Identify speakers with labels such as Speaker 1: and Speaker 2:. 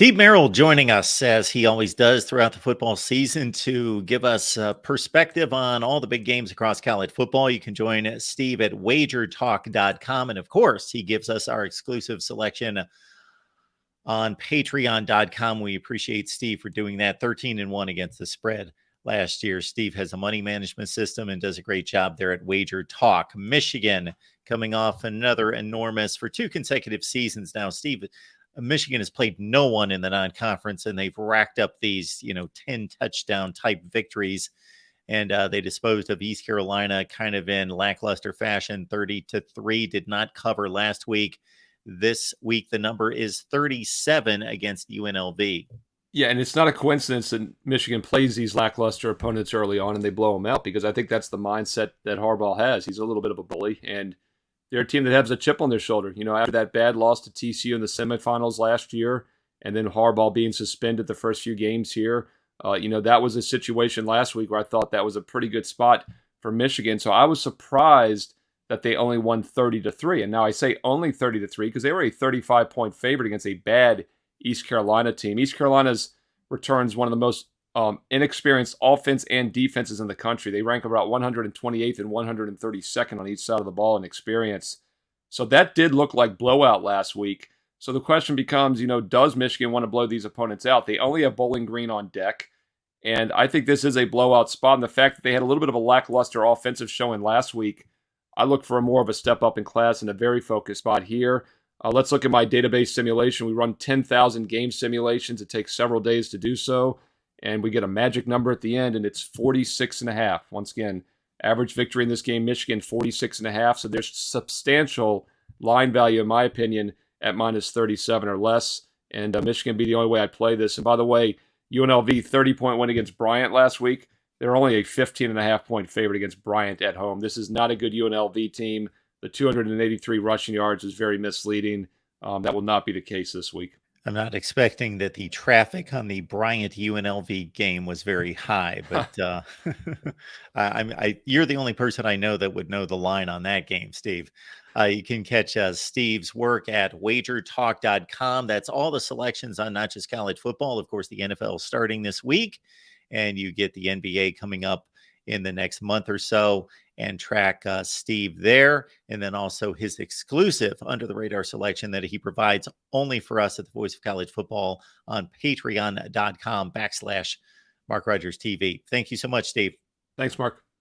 Speaker 1: Steve Merrill joining us as he always does throughout the football season to give us perspective on all the big games across college football. You can join Steve at wagertalk.com. And of course, he gives us our exclusive selection on patreon.com. We appreciate Steve for doing that. 13-1 against the spread last year. Steve has a money management system and does a great job there at Wager Talk. Michigan coming off another enormous for 2 consecutive seasons now. Steve, Michigan has played no one in the non-conference, and they've racked up these, 10 touchdown type victories. And they disposed of East Carolina kind of in lackluster fashion, 30-3. Did not cover last week. This week, the number is 37 against UNLV.
Speaker 2: Yeah, and it's not a coincidence that Michigan plays these lackluster opponents early on and they blow them out, because I think that's the mindset that Harbaugh has. He's a little bit of a bully, and they're a team that has a chip on their shoulder. After that bad loss to TCU in the semifinals last year, and then Harbaugh being suspended the first few games here, that was a situation last week where I thought that was a pretty good spot for Michigan. So I was surprised that they only won 30-3. And now I say only 30-3 because they were a 35-point favorite against a bad East Carolina team. East Carolina's returns one of the most inexperienced offense and defenses in the country. They rank about 128th and 132nd on each side of the ball in experience. So that did look like blowout last week. So the question becomes, does Michigan want to blow these opponents out? They only have Bowling Green on deck. And I think this is a blowout spot. And the fact that they had a little bit of a lackluster offensive showing last week, I look for more of a step up in class and a very focused spot here. Let's look at my database simulation. We run 10,000 game simulations. It takes several days to do so. And we get a magic number at the end, and it's 46.5. Once again, average victory in this game, Michigan, 46.5. So there's substantial line value, in my opinion, at minus 37 or less. And Michigan be the only way I play this. And by the way, UNLV 30-point win against Bryant last week. They're only a 15.5-point favorite against Bryant at home. This is not a good UNLV team. The 283 rushing yards is very misleading. That will not be the case this week.
Speaker 1: I'm not expecting that the traffic on the Bryant UNLV game was very high, but you're the only person I know that would know the line on that game, Steve. You can catch Steve's work at wagertalk.com. That's all the selections on not just college football. Of course, the NFL starting this week, and you get the NBA coming up in the next month or so, and track Steve there. And then also his exclusive under the radar selection that he provides only for us at the Voice of College Football on patreon.com/MarkRogersTV. Thank you so much, Steve.
Speaker 2: Thanks, Mark.